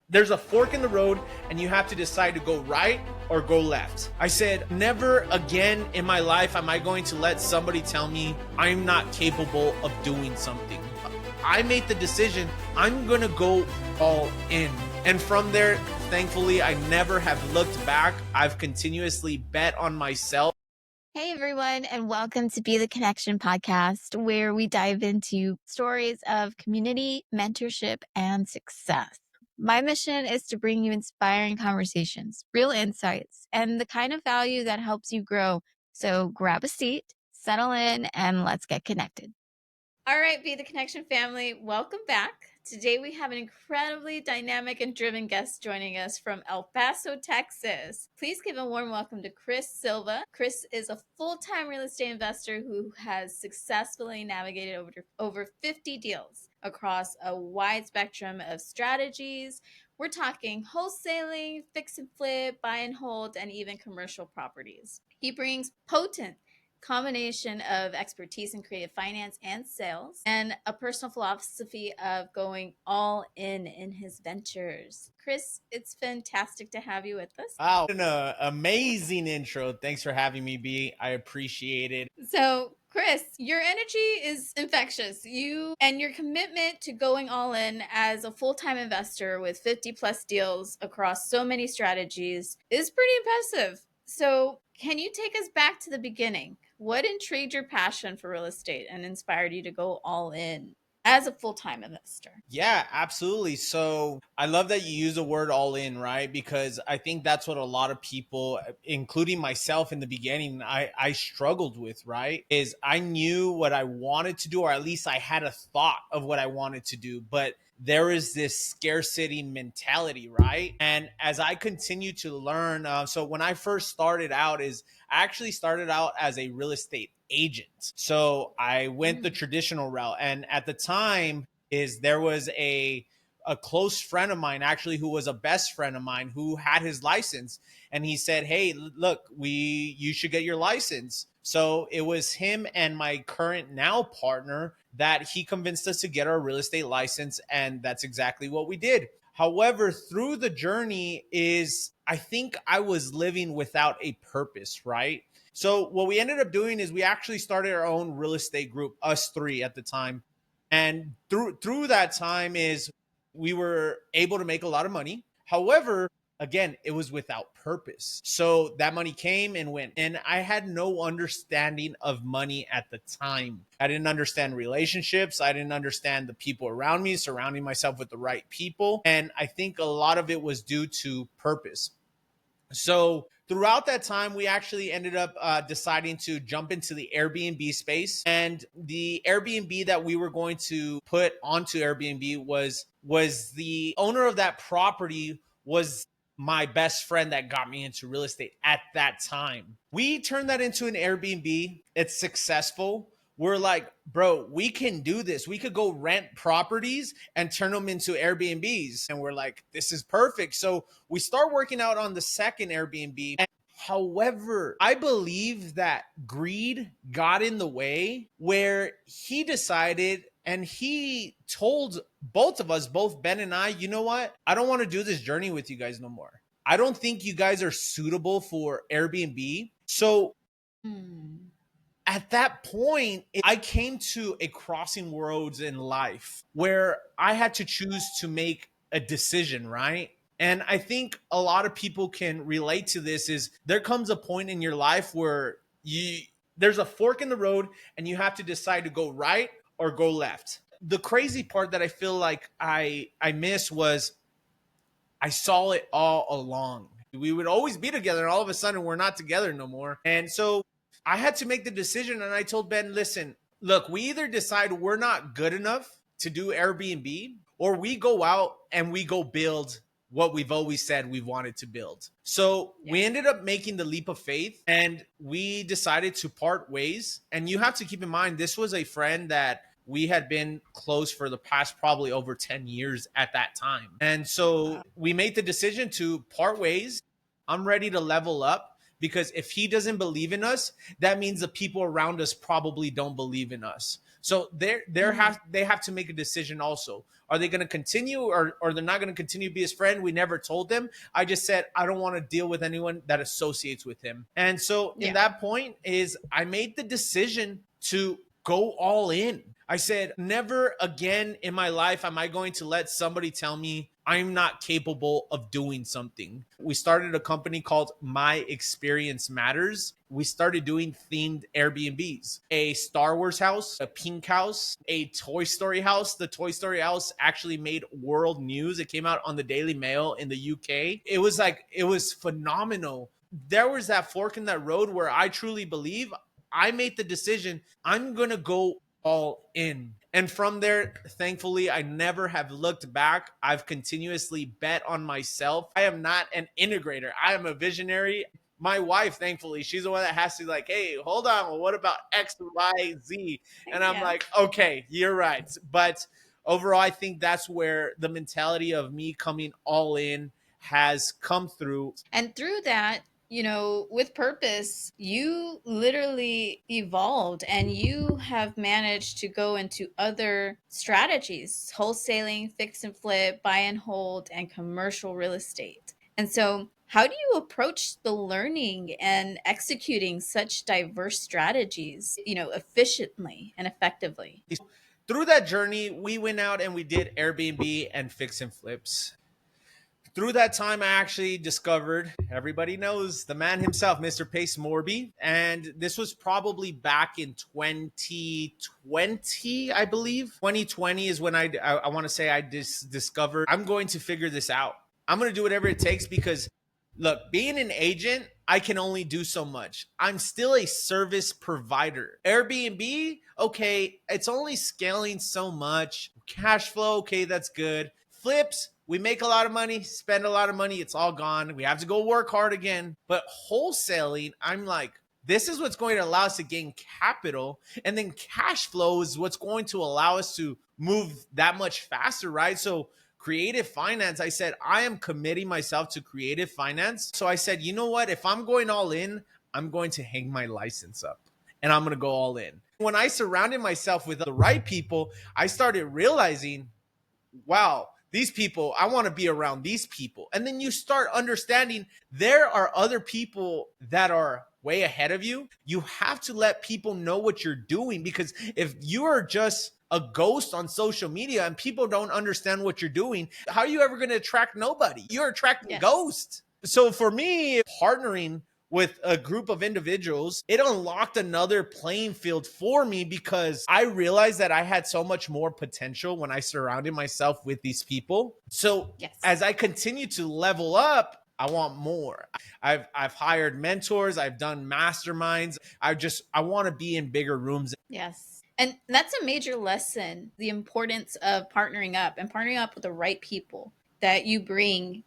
There's a fork in the road and you have to decide to go right or go left. I said, never again in my life am I going to let somebody tell me I'm not capable of doing something. I made the decision, I'm going to go all in. And from there, thankfully, I never have looked back. I've continuously bet on myself. Hey everyone, and welcome to Be the Connection podcast, where we dive into stories of community, mentorship, and success. My mission is to bring you inspiring conversations, real insights, and the kind of value that helps you grow. So grab a seat, settle in, and let's get connected. All right, Be the Connection family, welcome back. Today we have an incredibly dynamic and driven guest joining us from El Paso, Texas. Please give a warm welcome to Chris Silva. Chris is a full-time real estate investor who has successfully navigated over 50 deals across a wide spectrum of strategies. We're talking wholesaling, fix and flip, buy and hold, and even commercial properties. He brings potent combination of expertise in creative finance and sales, and a personal philosophy of going all in his ventures. Chris, it's fantastic to have you with us. Wow, an amazing intro. Thanks for having me, B. I appreciate it. So, Chris, your energy is infectious. You and your commitment to going all in as a full-time investor with 50 plus deals across so many strategies is pretty impressive. So, can you take us back to the beginning? What intrigued your passion for real estate and inspired you to go all in as a full-time investor? Yeah, absolutely. So I love that you use the word all in, right? Because I think that's what a lot of people, including myself in the beginning, I struggled with, right? Is I knew what I wanted to do, or at least I had a thought of what I wanted to do, but there is this scarcity mentality, right? And as I continue to learn, so when I first started out, I actually started out as a real estate agent. So I went the traditional route, and at the time, there was a close friend of mine, actually, who was a best friend of mine, who had his license, and he said, hey, look, you should get your license. So it was him and my current now partner that he convinced us to get our real estate license, and that's exactly what we did. However, through the journey is I think I was living without a purpose, right? So what we ended up doing is we actually started our own real estate group, us three at the time. And through that time is we were able to make a lot of money. However, again, it was without purpose. So that money came and went. And I had no understanding of money at the time. I didn't understand relationships. I didn't understand the people around me, surrounding myself with the right people. And I think a lot of it was due to purpose. So throughout that time, we actually ended up deciding to jump into the Airbnb space. And the Airbnb that we were going to put onto Airbnb was the owner of that property was my best friend that got me into real estate at that time. We turned that into an Airbnb. It's successful. We're like, bro, we can do this. We could go rent properties and turn them into Airbnbs. And we're like, this is perfect. So we start working out on the second Airbnb. And however, I believe that greed got in the way where he decided and he told both of us, both Ben and I, you know what? I don't want to do this journey with you guys no more. I don't think you guys are suitable for Airbnb. So at that point, I came to a crossing roads in life where I had to choose to make a decision, right? And I think a lot of people can relate to this is there comes a point in your life where there's a fork in the road and you have to decide to go right or go left. The crazy part that I feel like I missed was I saw it all along. We would always be together, and all of a sudden we're not together no more. And so I had to make the decision, and I told Ben, listen, look, we either decide we're not good enough to do Airbnb, or we go out and we go build what we've always said we wanted to build. So we ended up making the leap of faith, and we decided to part ways. And you have to keep in mind, this was a friend that we had been close for the past probably over 10 years at that time. And so we made the decision to part ways. I'm ready to level up because if he doesn't believe in us, that means the people around us probably don't believe in us. So they have to make a decision also. Are they going to continue, or they're not going to continue to be his friend? We never told them. I just said I don't want to deal with anyone that associates with him. And so in Yeah. that point is I made the decision to go all in. I said, never again in my life am I going to let somebody tell me I'm not capable of doing something. We started a company called My Experience Matters. We started doing themed Airbnbs, a Star Wars house, a pink house, a Toy Story house. The Toy Story house actually made world news. It came out on the Daily Mail in the UK. It was phenomenal. There was that fork in that road where I truly believe I made the decision I'm going to go all in. And from there, thankfully, I never have looked back. I've continuously bet on myself. I am not an integrator. I am a visionary. My wife, thankfully, she's the one that has to be like, hey, hold on. Well, what about X, Y, Z? And I'm Yeah. like, okay, you're right. But overall, I think that's where the mentality of me coming all in has come through. And through that, with purpose, you literally evolved and you have managed to go into other strategies: wholesaling, fix and flip, buy and hold, and commercial real estate. And so, how do you approach the learning and executing such diverse strategies, efficiently and effectively? Through that journey, we went out and we did Airbnb and fix and flips. Through that time, I actually discovered, everybody knows the man himself, Mr. Pace Morby. And this was probably back in 2020, I believe. 2020 is when I want to say I discovered I'm going to figure this out. I'm going to do whatever it takes because, look, being an agent, I can only do so much. I'm still a service provider. Airbnb, okay, it's only scaling so much. Cash flow, okay, that's good. Flips, we make a lot of money, spend a lot of money, it's all gone. We have to go work hard again. But wholesaling, I'm like, this is what's going to allow us to gain capital. And then cash flow is what's going to allow us to move that much faster, right? So creative finance, I said, I am committing myself to creative finance. So I said, you know what? If I'm going all in, I'm going to hang my license up and I'm going to go all in. When I surrounded myself with the right people, I started realizing, wow, these people, I want to be around these people. And then you start understanding there are other people that are way ahead of you. You have to let people know what you're doing, because if you are just a ghost on social media and people don't understand what you're doing, how are you ever going to attract nobody? You're attracting Yes. ghosts. So for me, partnering with a group of individuals, it unlocked another playing field for me because I realized that I had so much more potential when I surrounded myself with these people. So Yes. as I continue to level up, I want more. I've hired mentors, I've done masterminds. I want to be in bigger rooms. Yes. And that's a major lesson, the importance of partnering up and partnering up with the right people that you bring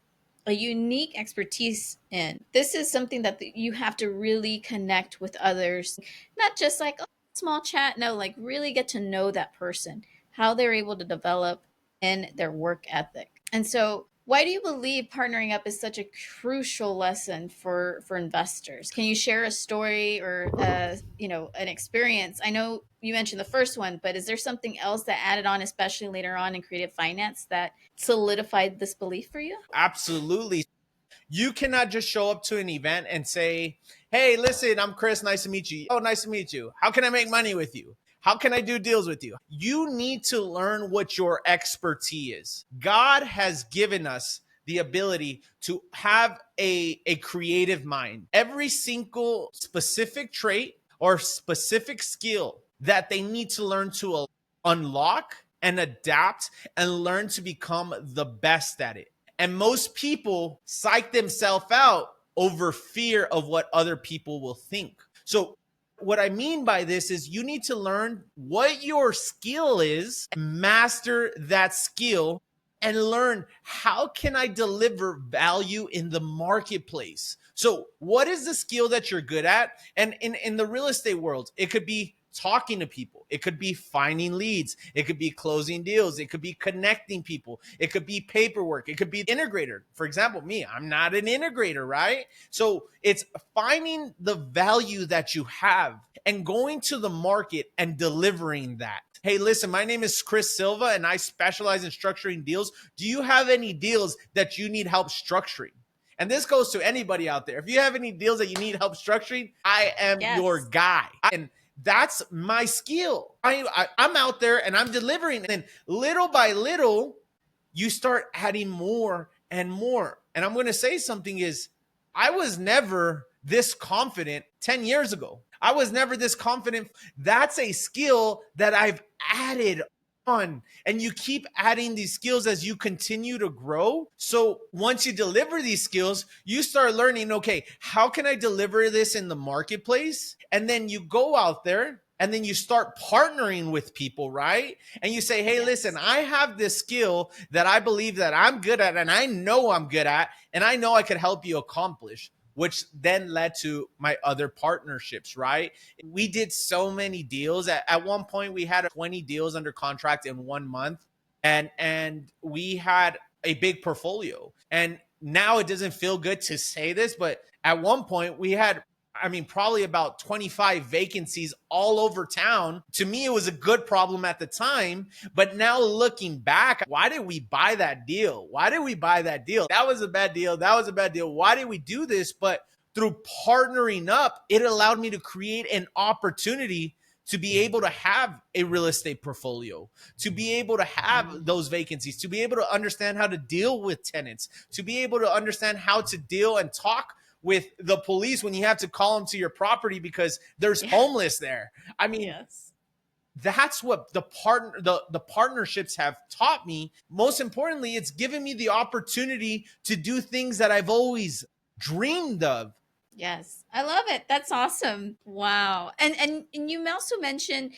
a unique expertise in. This is something that you have to really connect with others, not just like, oh, small chat. No, like really get to know that person, how they're able to develop in their work ethic. And so, why do you believe partnering up is such a crucial lesson for investors? Can you share a story or an experience? I know you mentioned the first one, but is there something else that added on, especially later on in creative finance, that solidified this belief for you? Absolutely. You cannot just show up to an event and say, hey, listen, I'm Chris. Nice to meet you. Oh, nice to meet you. How can I make money with you? How can I do deals with you? You need to learn what your expertise is. God has given us the ability to have a creative mind. Every single specific trait or specific skill that they need to learn to unlock and adapt and learn to become the best at it. And most people psych themselves out over fear of what other people will think. So what I mean by this is you need to learn what your skill is, master that skill, and learn how can I deliver value in the marketplace. So what is the skill that you're good at? And in the real estate world, it could be talking to people. It could be finding leads. It could be closing deals. It could be connecting people. It could be paperwork. It could be integrator. For example, me, I'm not an integrator, right? So it's finding the value that you have and going to the market and delivering that. Hey, listen, my name is Chris Silva and I specialize in structuring deals. Do you have any deals that you need help structuring? And this goes to anybody out there. If you have any deals that you need help structuring, I am your guy. And that's my skill. I'm out there and I'm delivering. And little by little, you start adding more and more. And I'm going to say something is, I was never this confident 10 years ago. I was never this confident. That's a skill that I've added on. And you keep adding these skills as you continue to grow. So once you deliver these skills, you start learning, okay, how can I deliver this in the marketplace? And then you go out there and then you start partnering with people, right? And you say, hey, listen, I have this skill that I believe that I'm good at and I know I'm good at, and I know I could help you accomplish, which then led to my other partnerships, right? We did so many deals. At one point, we had 20 deals under contract in 1 month, and we had a big portfolio. And now it doesn't feel good to say this, but at one point we had, probably about 25 vacancies all over town. To me, it was a good problem at the time. But now looking back, why did we buy that deal? Why did we buy that deal? That was a bad deal. That was a bad deal. Why did we do this? But through partnering up, it allowed me to create an opportunity to be able to have a real estate portfolio, to be able to have those vacancies, to be able to understand how to deal with tenants, to be able to understand how to deal and talk with the police when you have to call them to your property because there's homeless there. That's what the partnerships have taught me. Most importantly, it's given me the opportunity to do things that I've always dreamed of. Yes. I love it. That's awesome. Wow. And you also mentioned,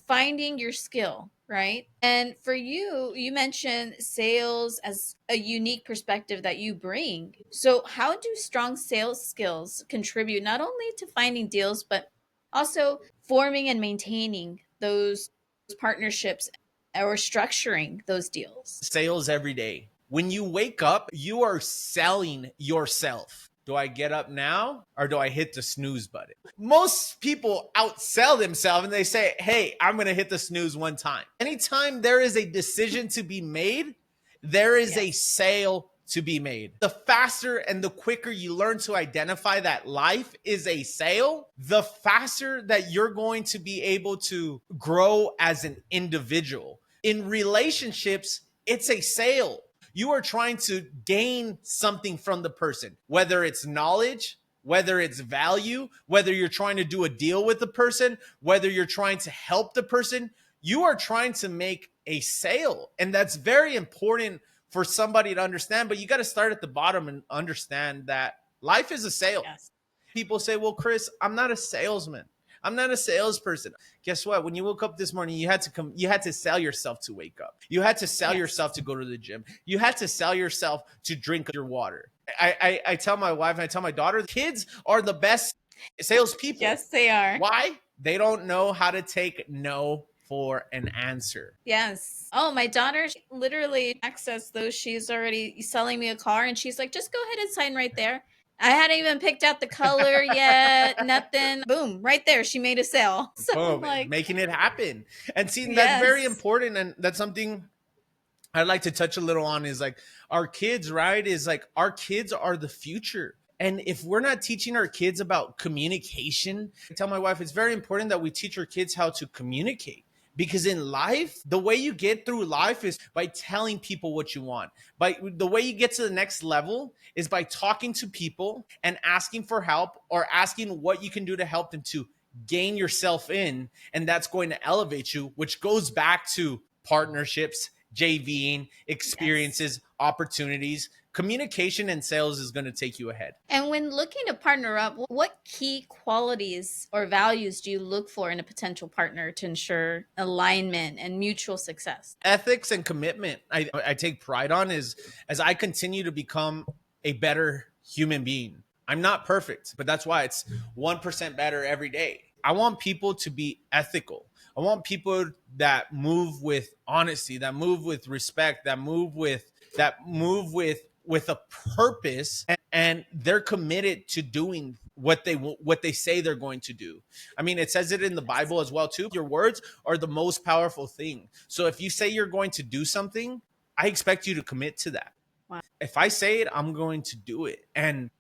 finding your skill, right? And for you, you mentioned sales as a unique perspective that you bring. So how do strong sales skills contribute not only to finding deals, but also forming and maintaining those partnerships or structuring those deals? Sales every day. When you wake up, you are selling yourself. Do I get up now or do I hit the snooze button? Most people outsell themselves and they say, hey, I'm going to hit the snooze one time. Anytime there is a decision to be made, there is a sale to be made. The faster and the quicker you learn to identify that life is a sale, the faster that you're going to be able to grow as an individual. In relationships, it's a sale. You are trying to gain something from the person, whether it's knowledge, whether it's value, whether you're trying to do a deal with the person, whether you're trying to help the person. You are trying to make a sale. And that's very important for somebody to understand. But you got to start at the bottom and understand that life is a sale. People say, well, Chris, I'm not a salesman. I'm not a salesperson. Guess what? When you woke up this morning, you had to sell yourself to wake up. You had to sell yourself to go to the gym. You had to sell yourself to drink your water. I tell my wife and I tell my daughter, kids are the best salespeople. Yes, they are. Why? They don't know how to take no for an answer. Yes. Oh, my daughter literally access those. She's already selling me a car and she's like, just go ahead and sign right there. I hadn't even picked out the color yet, nothing. Boom, right there. She made a sale. So boom, making it happen. And see, that's very important. And that's something I'd like to touch a little on is like our kids, right? Is like our kids are the future. And if we're not teaching our kids about communication, I tell my wife, it's very important that we teach our kids how to communicate. Because in life, the way you get through life is by telling people what you want. By the way you get to the next level is by talking to people and asking for help or asking what you can do to help them to gain yourself in. And that's going to elevate you, which goes back to partnerships, JVing, experiences, opportunities. Communication and sales is going to take you ahead. And when looking to partner up, what key qualities or values do you look for in a potential partner to ensure alignment and mutual success? Ethics and commitment. I take pride on is as I continue to become a better human being. I'm not perfect, but that's why it's 1% better every day. I want people to be ethical. I want people that move with honesty, that move with respect, that move with a purpose, and they're committed to doing what they say they're going to do. I mean, it says it in the Bible as well too. Your words are the most powerful thing. So if you say you're going to do something, I expect you to commit to that. Wow. If I say it, I'm going to do it. And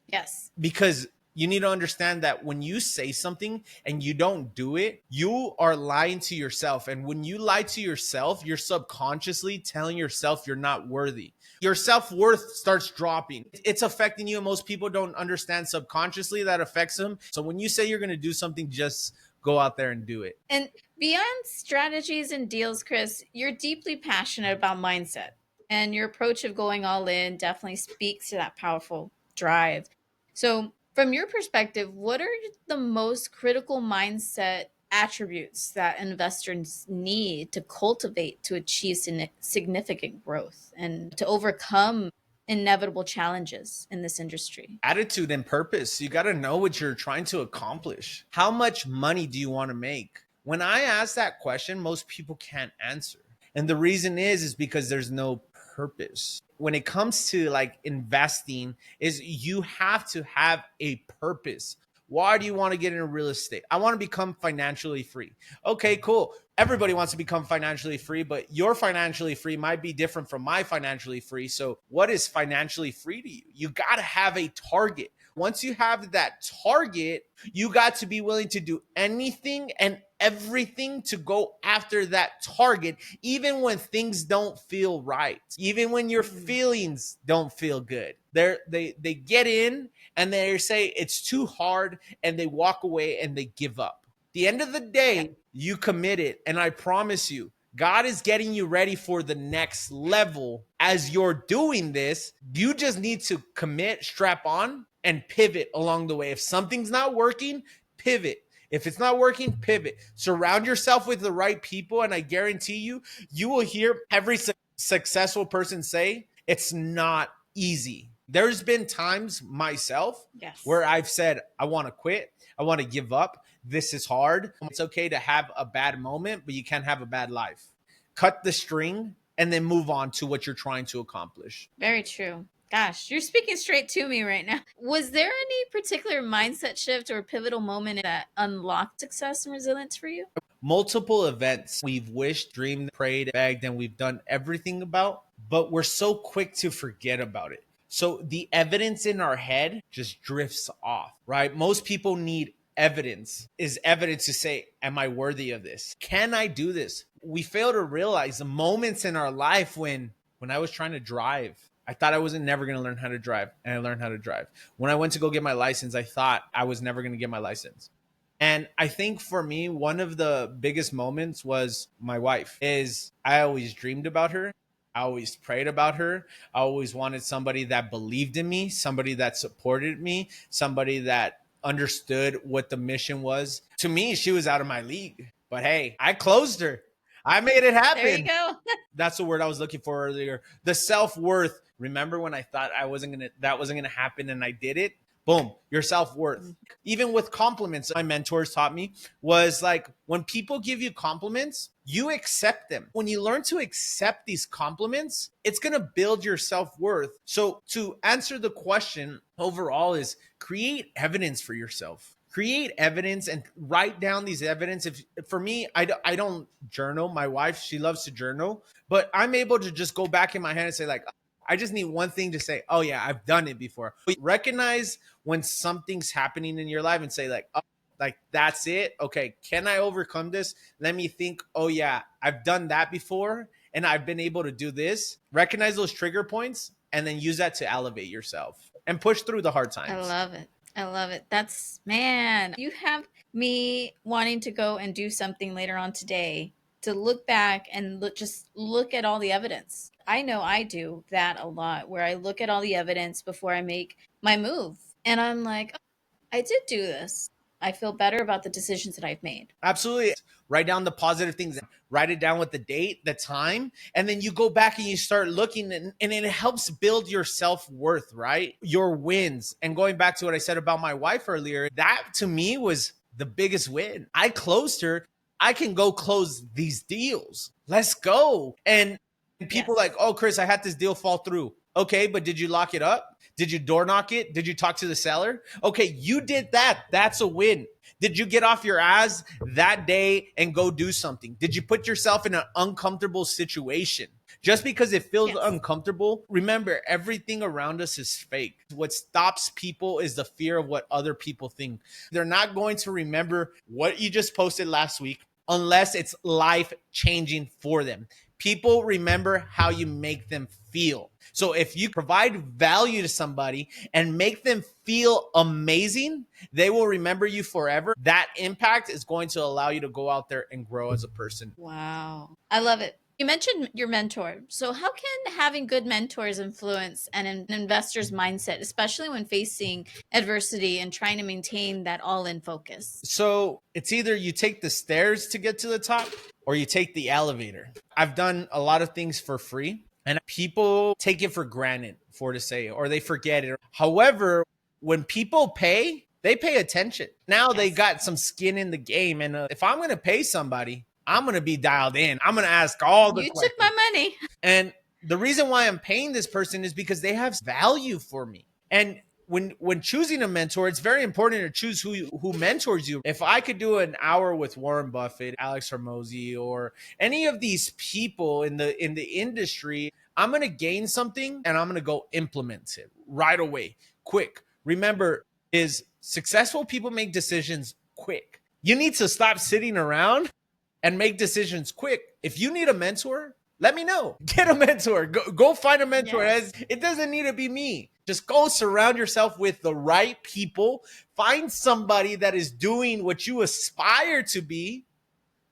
Yes. because you need to understand that when you say something and you don't do it, you are lying to yourself. And when you lie to yourself, you're subconsciously telling yourself you're not worthy. Your self-worth starts dropping. It's affecting you, and most people don't understand subconsciously that affects them. So when you say you're going to do something, just go out there and do it. And beyond strategies and deals, Chris, you're deeply passionate about mindset. And your approach of going all in definitely speaks to that powerful drive. So, from your perspective, what are the most critical mindset attributes that investors need to cultivate to achieve significant growth and to overcome inevitable challenges in this industry? Attitude and purpose. You got to know what you're trying to accomplish. How much money do you want to make? When I ask that question, most people can't answer. And the reason is because there's no purpose. When it comes to like investing, is you have to have a purpose. Why do you want to get into real estate? I want to become financially free. Okay, cool. Everybody wants to become financially free, but your financially free might be different from my financially free. So, what is financially free to you? You got to have a target. Once you have that target, you got to be willing to do anything and everything to go after that target, even when things don't feel right, even when your feelings don't feel good. They get in and they say it's too hard, and they walk away and they give up. The end of the day, you committed, and I promise you, God is getting you ready for the next level as you're doing this. You just need to commit, strap on, and pivot along the way. If something's not working, pivot. If it's not working, pivot. Surround yourself with the right people, and I guarantee you, you will hear every successful person say, it's not easy. There's been times myself where I've said, I want to quit. I want to give up. This is hard. It's okay to have a bad moment, but you can't have a bad life. Cut the string and then move on to what you're trying to accomplish. Very true. Gosh, you're speaking straight to me right now. Was there any particular mindset shift or pivotal moment that unlocked success and resilience for you? Multiple events we've wished, dreamed, prayed, begged, and we've done everything about, but we're so quick to forget about it. So the evidence in our head just drifts off, right? Most people need evidence, is evidence to say, am I worthy of this? Can I do this? We fail to realize the moments in our life when I was trying to drive. I thought I wasn't never going to learn how to drive, and I learned how to drive. When I went to go get my license, I thought I was never going to get my license. And I think for me, one of the biggest moments was my wife. Is I always dreamed about her. I always prayed about her. I always wanted somebody that believed in me, somebody that supported me, somebody that understood what the mission was. To me, she was out of my league. But hey, I closed her. I made it happen. There you go. That's the word I was looking for earlier. The self-worth. Remember when I thought that wasn't gonna happen, and I did it? Boom, your self-worth. Even with compliments, my mentors taught me was like, when people give you compliments, you accept them. When you learn to accept these compliments, it's going to build your self-worth. So to answer the question overall is create evidence for yourself. Create evidence and write down these evidence. If for me, I don't journal. My wife, she loves to journal, but I'm able to just go back in my head and say like, I just need one thing to say, oh yeah, I've done it before. Recognize when something's happening in your life and say like, oh, like that's it. Okay, can I overcome this? Let me think, oh yeah, I've done that before and I've been able to do this. Recognize those trigger points and then use that to elevate yourself and push through the hard times. I love it. I love it. That's, man, you have me wanting to go and do something later on today to look back and just look at all the evidence. I know I do that a lot, where I look at all the evidence before I make my move. And I'm like, oh, I did do this. I feel better about the decisions that I've made. Absolutely. Write down the positive things. Write it down with the date, the time, and then you go back and you start looking, and it helps build your self-worth, right? Your wins. And going back to what I said about my wife earlier, that to me was the biggest win. I closed her. I can go close these deals. Let's go. And people Yes. like, oh, Chris, I had this deal fall through. Okay, but did you lock it up? Did you door knock it? Did you talk to the seller? Okay, you did that. That's a win. Did you get off your ass that day and go do something? Did you put yourself in an uncomfortable situation? Just because it feels Yes. uncomfortable, remember everything around us is fake. What stops people is the fear of what other people think. They're not going to remember what you just posted last week unless it's life changing for them. People remember how you make them feel. So if you provide value to somebody and make them feel amazing, they will remember you forever. That impact is going to allow you to go out there and grow as a person. Wow. I love it. You mentioned your mentor. So, how can having good mentors influence an investor's mindset, especially when facing adversity and trying to maintain that all in focus? So it's either you take the stairs to get to the top or you take the elevator. I've done a lot of things for free and people take it for granted, for to say, or they forget it. However, when people pay, they pay attention. Now they Yes. got some skin in the game. And if I'm going to pay somebody, I'm going to be dialed in. I'm going to ask all the You took questions. my money. And the reason why I'm paying this person is because they have value for me. And when choosing a mentor, it's very important to choose who mentors you. If I could do an hour with Warren Buffett, Alex Hormozy, or any of these people in the industry, I'm gonna gain something and I'm gonna go implement it right away, quick. Remember, is successful people make decisions quick. You need to stop sitting around and make decisions quick. If you need a mentor, let me know. Get a mentor. Go find a mentor. Yes. It doesn't need to be me. Just go surround yourself with the right people. Find somebody that is doing what you aspire to be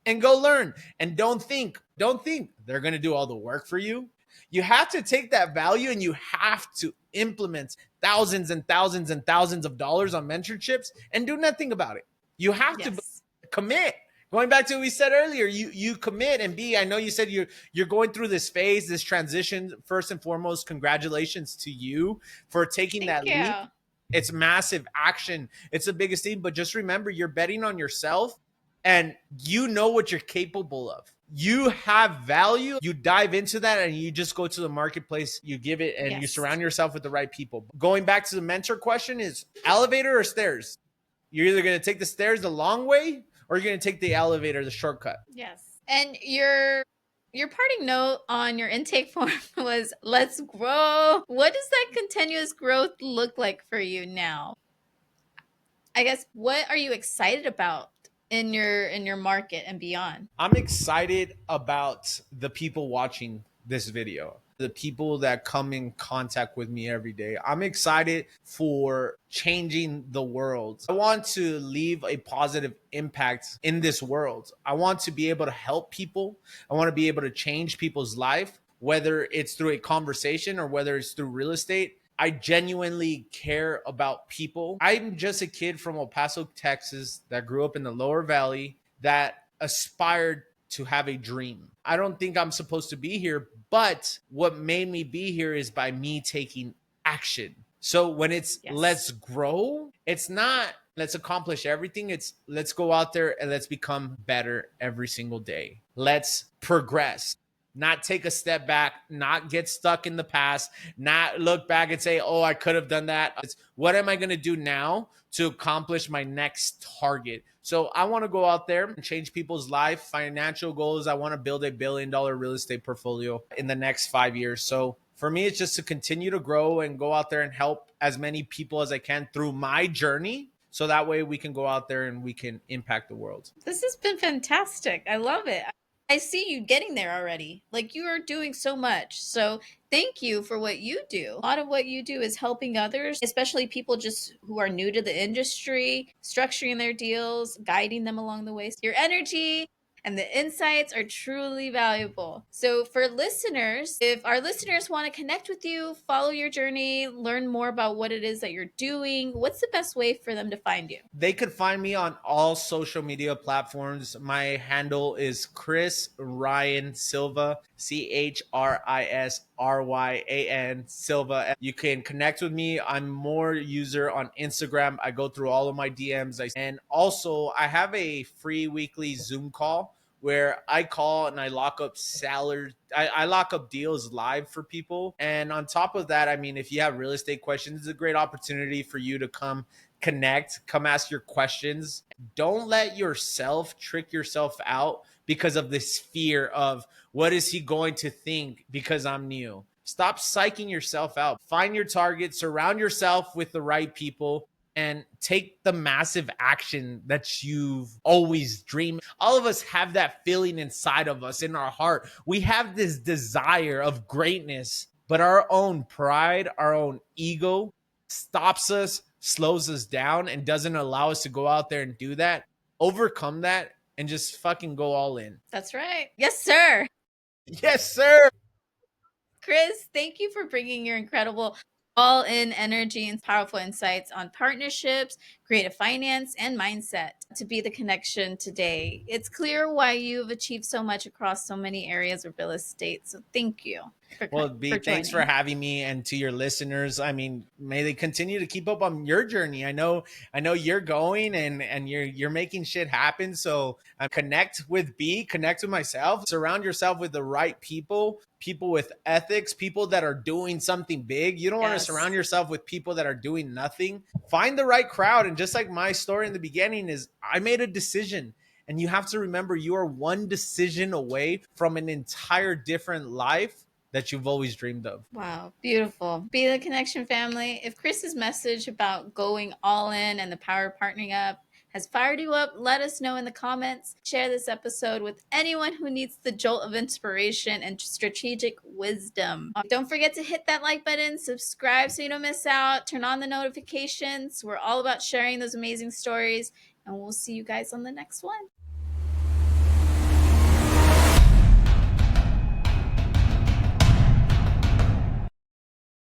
and go learn. And don't think they're going to do all the work for you. You have to take that value and you have to implement thousands and thousands and thousands of dollars on mentorships and do nothing about it. You have to Yes. commit. Going back to what we said earlier, you commit. And B, I know you said you're going through this phase, this transition. First and foremost, congratulations to you for taking Thank that leap. you. It's massive action. It's the biggest thing. But just remember, you're betting on yourself and you know what you're capable of. You have value. You dive into that and you just go to the marketplace, you give it, and you Yes. surround yourself with the right people. Going back to the mentor question is elevator or stairs? You're either going to take the stairs the long way or you're going to take the elevator, the shortcut. Yes. And your parting note on your intake form was let's grow. What does that continuous growth look like for you now? I guess what are you excited about in your market and beyond? I'm excited about the people watching this video, the people that come in contact with me every day. I'm excited for changing the world. I want to leave a positive impact in this world. I want to be able to help people. I want to be able to change people's life, whether it's through a conversation or whether it's through real estate. I genuinely care about people. I'm just a kid from El Paso, Texas, that grew up in the lower valley, that aspired to have a dream. I don't think I'm supposed to be here, but what made me be here is by me taking action. So when it's Yes. let's grow, it's not let's accomplish everything. It's let's go out there and let's become better every single day. Let's progress, not take a step back, not get stuck in the past, not look back and say, oh, I could have done that. It's what am I going to do now to accomplish my next target? So I want to go out there and change people's life. Financial goals, I want to build $1 billion real estate portfolio in the next 5 years. So for me, it's just to continue to grow and go out there and help as many people as I can through my journey. So that way we can go out there and we can impact the world. This has been fantastic. I love it. I see you getting there already. Like you are doing so much. So thank you for what you do. A lot of what you do is helping others, especially people just who are new to the industry, structuring their deals, guiding them along the way. Your energy and the insights are truly valuable. So for listeners, if our listeners want to connect with you, follow your journey, learn more about what it is that you're doing, what's the best way for them to find you? They could find me on all social media platforms. My handle is Chris Ryan Silva, ChrisRyan Silva. You can connect with me. I'm more user on Instagram. I go through all of my DMs. And also, I have a free weekly Zoom call where I call and I lock up sellers. I lock up deals live for people. And on top of that, I mean, if you have real estate questions, it's a great opportunity for you to come connect, come ask your questions. Don't let yourself trick yourself out because of this fear of what is he going to think because I'm new. Stop psyching yourself out. Find your target, surround yourself with the right people, and take the massive action that you've always dreamed. All of us have that feeling inside of us in our heart. We have this desire of greatness, but our own pride, our own ego stops us, slows us down, and doesn't allow us to go out there and do that. Overcome that and just fucking go all in. That's right. Yes, sir. Yes, sir. Chris, thank you for bringing your incredible all in energy and powerful insights on partnerships, creative finance, and mindset to be the connection today. It's clear why you've achieved so much across so many areas of real estate. So thank you Well, B, for thanks for joining. having me, and to your listeners, I mean, may they continue to keep up on your journey. I know you're going and you're making shit happen. So connect with B, connect with myself, surround yourself with the right people, people with ethics, people that are doing something big. You don't want to Yes. surround yourself with people that are doing nothing. Find the right crowd. And just like my story in the beginning is, I made a decision. And you have to remember, you are one decision away from an entire different life that you've always dreamed of. Wow, beautiful. Be the connection family. If Chris's message about going all in and the power of partnering up has fired you up, let us know in the comments. Share this episode with anyone who needs the jolt of inspiration and strategic wisdom. Don't forget to hit that like button, subscribe so you don't miss out, turn on the notifications. We're all about sharing those amazing stories, and we'll see you guys on the next one.